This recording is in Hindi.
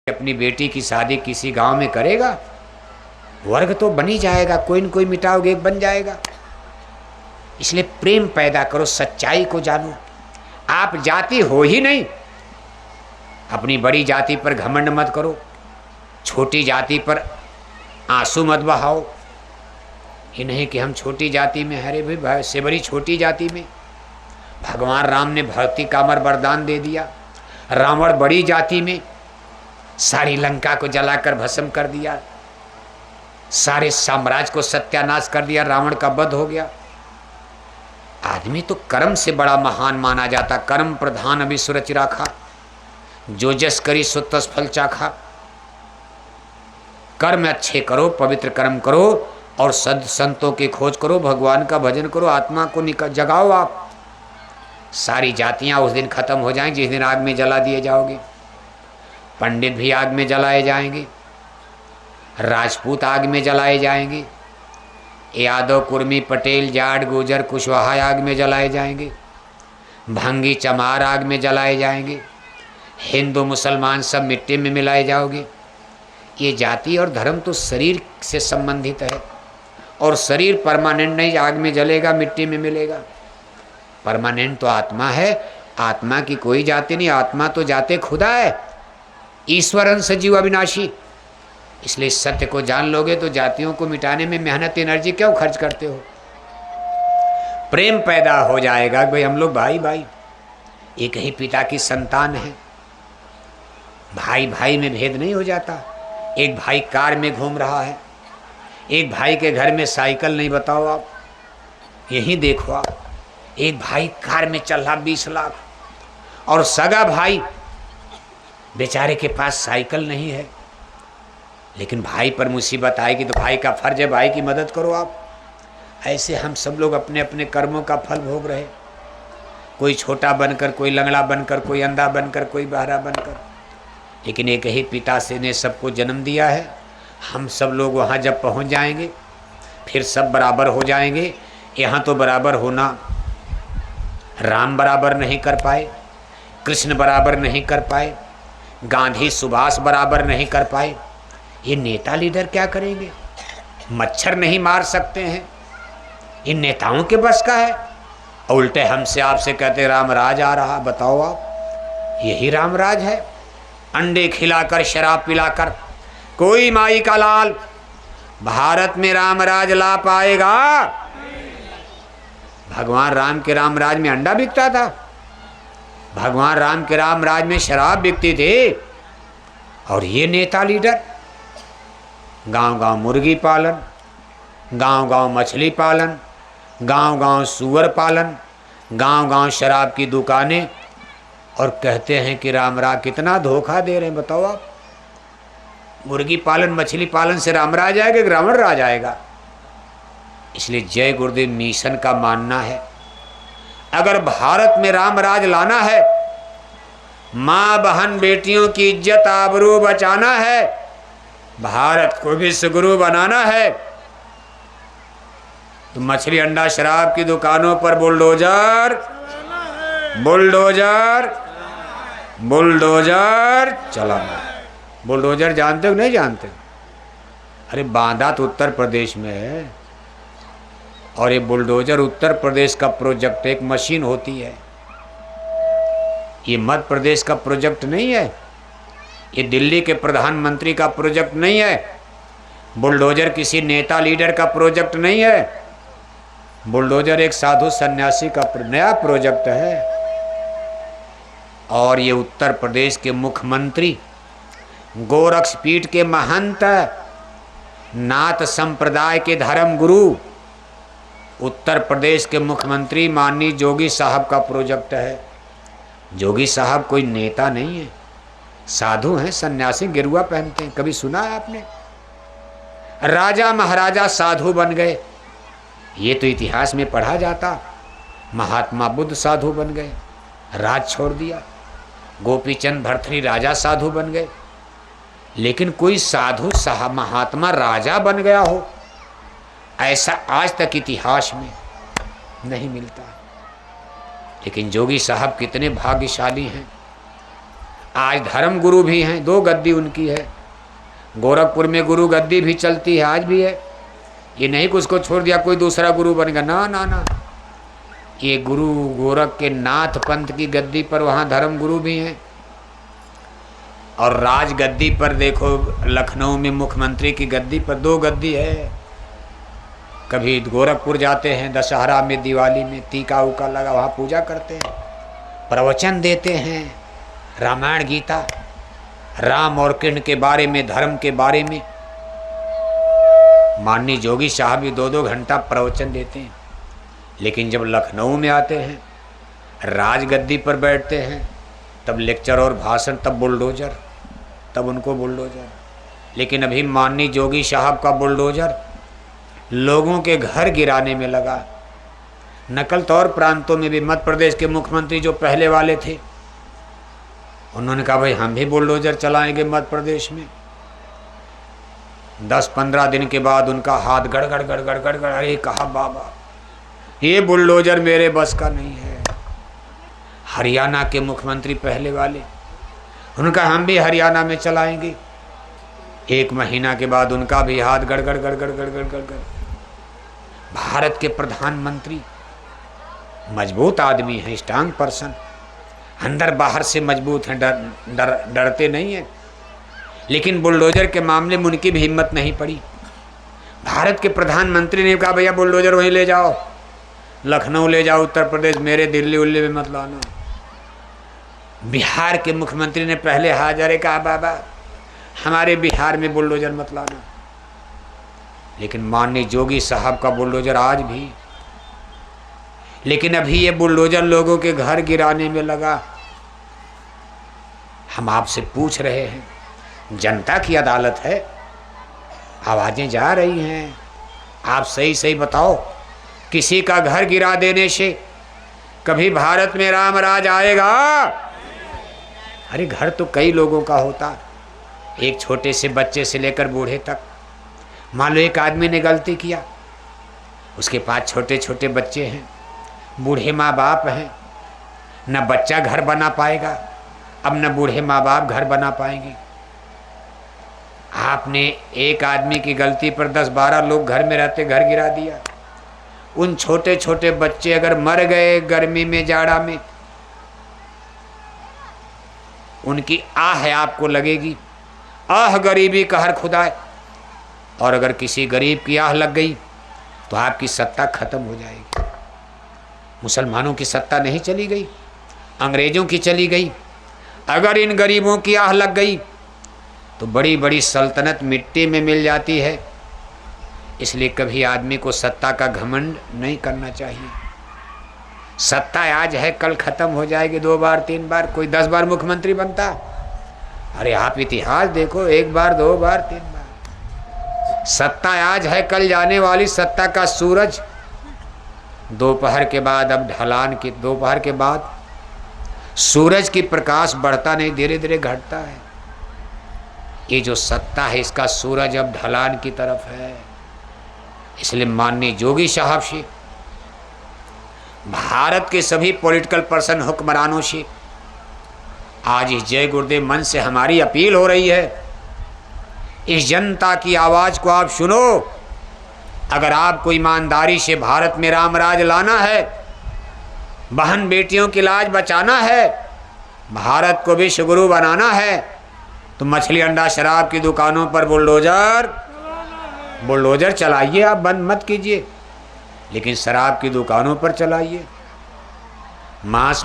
अपनी बेटी की शादी किसी गांव में करेगा, वर्ग तो बन ही जाएगा, कोई न कोई मिटाओगे एक बन जाएगा। इसलिए प्रेम पैदा करो, सच्चाई को जानो। आप जाति हो ही नहीं, अपनी बड़ी जाति पर घमंड मत करो, छोटी जाति पर आंसू मत बहाओ। ये नहीं कि हम छोटी जाति में, अरे भाई से बड़ी छोटी जाति में भगवान राम ने भक्ति का अमर वरदान दे दिया। रावण बड़ी जाति में सारी लंका को जलाकर भस्म कर दिया, सारे साम्राज्य को सत्यानाश कर दिया, रावण का वध हो गया। आदमी तो कर्म से बड़ा महान माना जाता। कर्म प्रधान विश्व रचि राखा, जो जस करी सो तस फल चाखा। कर्म अच्छे करो, पवित्र कर्म करो और सद संतों की खोज करो, भगवान का भजन करो, आत्मा को जगाओ। आप सारी जातियां उस दिन खत्म हो जाएंगी जिस दिन आग में जला दिए जाओगे। पंडित भी आग में जलाए जाएंगे, राजपूत आग में जलाए जाएंगे, यादव कुर्मी पटेल जाट गुजर कुशवाहा आग में जलाए जाएंगे, भंगी चमार आग में जलाए जाएंगे, हिंदू मुसलमान सब मिट्टी में मिलाए जाओगे। ये जाति और धर्म तो शरीर से संबंधित है, और शरीर परमानेंट नहीं, आग में जलेगा, मिट्टी में मिलेगा। परमानेंट तो आत्मा है, आत्मा की कोई जाति नहीं, आत्मा तो जाते खुदा है, ईश्वरन सजीव अविनाशी। इसलिए सत्य को जान लोगे तो जातियों को मिटाने में मेहनत एनर्जी क्यों खर्च करते हो। प्रेम पैदा हो जाएगा, भाई हम लोग भाई भाई एक ही पिता की संतान है। भाई भाई में भेद नहीं हो जाता। एक भाई कार में घूम रहा है, एक भाई के घर में साइकिल नहीं, बताओ आप, यही देखो आप, एक भाई कार में चल रहा 20 लाख, और सगा भाई बेचारे के पास साइकिल नहीं है। लेकिन भाई पर मुसीबत आएगी तो भाई का फर्ज है भाई की मदद करो आप। ऐसे हम सब लोग अपने अपने कर्मों का फल भोग रहे, कोई छोटा बनकर, कोई लंगड़ा बनकर, कोई अंधा बनकर, कोई बहरा बनकर, लेकिन एक ही पिता से ने सबको जन्म दिया है। हम सब लोग वहाँ जब पहुँच जाएंगे फिर सब बराबर हो जाएंगे। यहाँ तो बराबर होना, राम बराबर नहीं कर पाए, कृष्ण बराबर नहीं कर पाए, गांधी सुभाष बराबर नहीं कर पाए, ये नेता लीडर क्या करेंगे। मच्छर नहीं मार सकते हैं, इन नेताओं के बस का है। उल्टे हमसे आपसे कहते रामराज आ रहा। बताओ आप, यही रामराज है। अंडे खिलाकर शराब पिलाकर कोई माई का लाल भारत में रामराज ला पाएगा। भगवान राम के रामराज में अंडा बिकता था, भगवान राम के रामराज में शराब बिकती थी। और ये नेता लीडर गांव गांव मुर्गी पालन, गांव गांव मछली पालन, गांव गांव सूअर पालन, गांव गांव शराब की दुकानें, और कहते हैं कि रामराज। कितना धोखा दे रहे हैं बताओ आप। मुर्गी पालन मछली पालन से रामराज आएगा कि रावण राज आएगा। इसलिए जय गुरुदेव मिशन का मानना है, अगर भारत में रामराज लाना है, माँ बहन बेटियों की इज्जत आबरू बचाना है, भारत को विश्व गुरु बनाना है, तो मछली अंडा शराब की दुकानों पर बुलडोजर बुलडोजर बुलडोजर चलाना। बुलडोजर जानते हो नहीं जानते? अरे बांदा तो उत्तर प्रदेश में है, और ये बुलडोजर उत्तर प्रदेश का प्रोजेक्ट, एक मशीन होती है। ये मध्य प्रदेश का प्रोजेक्ट नहीं है, ये दिल्ली के प्रधानमंत्री का प्रोजेक्ट नहीं है, बुलडोजर किसी नेता लीडर का प्रोजेक्ट नहीं है। बुलडोजर एक साधु सन्यासी का नया प्रोजेक्ट है। और ये उत्तर प्रदेश के मुख्यमंत्री, गोरक्षपीठ के महंत, नाथ संप्रदाय के धर्म गुरु, उत्तर प्रदेश के मुख्यमंत्री माननीय जोगी साहब का प्रोजेक्ट है। जोगी साहब कोई नेता नहीं है, साधु हैं, सन्यासी, गिरुआ पहनते हैं। कभी सुना है आपने? राजा महाराजा साधु बन गए, ये तो इतिहास में पढ़ा जाता। महात्मा बुद्ध साधु बन गए, राज छोड़ दिया। गोपीचंद भरथरी राजा साधु बन गए। लेकिन कोई साधु साहब महात्मा राजा बन गया हो, ऐसा आज तक इतिहास में नहीं मिलता। लेकिन जोगी साहब कितने भाग्यशाली हैं। आज धर्म गुरु भी हैं, 2 गद्दी उनकी है। गोरखपुर में गुरु गद्दी भी चलती है, आज भी है। ये नहीं कि उसको छोड़ दिया कोई दूसरा गुरु बन गया, ना ना ना। ये गुरु गोरख के नाथ पंथ की गद्दी पर वहाँ धर्म गुरु भी हैं। और राज गद्दी पर देखो, लखनऊ में मुख्यमंत्री की गद्दी पर 2 गद्दी है। कभी गोरखपुर जाते हैं, दशहरा में, दिवाली में टीका उका लगा, वहाँ पूजा करते हैं, प्रवचन देते हैं, रामायण गीता, राम और कृष्ण के बारे में, धर्म के बारे में। माननीय जोगी साहब भी 2-2 घंटा प्रवचन देते हैं। लेकिन जब लखनऊ में आते हैं, राजगद्दी पर बैठते हैं, तब लेक्चर और भाषण, तब बुलडोजर, तब उनको बुलडोजर। लेकिन अभी माननीय जोगी साहब का बुलडोजर लोगों के घर गिराने में लगा। नकल तौर प्रांतों में भी मध्य प्रदेश के मुख्यमंत्री जो पहले वाले थे, उन्होंने कहा भाई हम भी बुलडोजर चलाएंगे मध्य प्रदेश में। 10-15 दिन के बाद उनका हाथ गड़गड़ गड़गड़ गड़गड़, अरे कहा बाबा ये बुलडोजर मेरे बस का नहीं है। हरियाणा के मुख्यमंत्री पहले वाले, उनका हम भी हरियाणा में चलाएंगे। 1 महीना के बाद उनका भी हाथ गड़गड़ गड़गड़ गड़गड़ गड़गड़। भारत के प्रधानमंत्री मजबूत आदमी हैं, स्ट्रांग पर्सन, अंदर बाहर से मजबूत हैं, डरते नहीं हैं। लेकिन बुलडोजर के मामले में उनकी भी हिम्मत नहीं पड़ी। भारत के प्रधानमंत्री ने कहा भैया बुलडोजर वहीं ले जाओ, लखनऊ ले जाओ, उत्तर प्रदेश, मेरे दिल्ली उल्ली में मत लाना। बिहार के मुख्यमंत्री ने पहले हाजिर कहा बाबा हमारे बिहार में बुलडोजर मत लाना। लेकिन माननीय जोगी साहब का बुलडोजर आज भी, लेकिन अभी ये बुलडोजर लोगों के घर गिराने में लगा। हम आपसे पूछ रहे हैं, जनता की अदालत है, आवाजें जा रही हैं, आप सही सही बताओ, किसी का घर गिरा देने से कभी भारत में राम राज आएगा? अरे घर तो कई लोगों का होता, एक छोटे से बच्चे से लेकर बूढ़े तक। मान लो एक आदमी ने गलती किया, उसके पास छोटे छोटे बच्चे हैं, बूढ़े माँ बाप हैं, न बच्चा घर बना पाएगा, अब न बूढ़े माँ बाप घर बना पाएंगे। आपने एक आदमी की गलती पर 10-12 लोग घर में रहते घर गिरा दिया। उन छोटे छोटे बच्चे अगर मर गए गर्मी में, जाड़ा में, उनकी आह आपको लगेगी, आह गरीबी कहर खुदाए। और अगर किसी गरीब की आह लग गई तो आपकी सत्ता खत्म हो जाएगी। मुसलमानों की सत्ता नहीं चली गई, अंग्रेजों की चली गई। अगर इन गरीबों की आह लग गई तो बड़ी बड़ी सल्तनत मिट्टी में मिल जाती है। इसलिए कभी आदमी को सत्ता का घमंड नहीं करना चाहिए। सत्ता आज है, कल खत्म हो जाएगी। 2 बार 3 बार, कोई 10 बार मुख्यमंत्री बनता? अरे आप इतिहास देखो, 1 बार 2 बार 3 बार। सत्ता आज है, कल जाने वाली। सत्ता का सूरज दोपहर के बाद, अब ढलान की, दोपहर के बाद सूरज की प्रकाश बढ़ता नहीं, धीरे धीरे घटता है। ये जो सत्ता है, इसका सूरज अब ढलान की तरफ है। इसलिए माननीय जोगी साहब से, भारत के सभी पॉलिटिकल पर्सन, हुक्मरानों से आज इस जय गुरुदेव मंच से हमारी अपील हो रही है, इस जनता की आवाज़ को आप सुनो। अगर आपको ईमानदारी से भारत में राम राज लाना है, बहन बेटियों की लाज बचाना है, भारत को विश्व गुरु बनाना है, तो मछली अंडा शराब की दुकानों पर बुलडोजर चलाइए, आप बंद मत कीजिए, लेकिन शराब की दुकानों पर चलाइए। मांस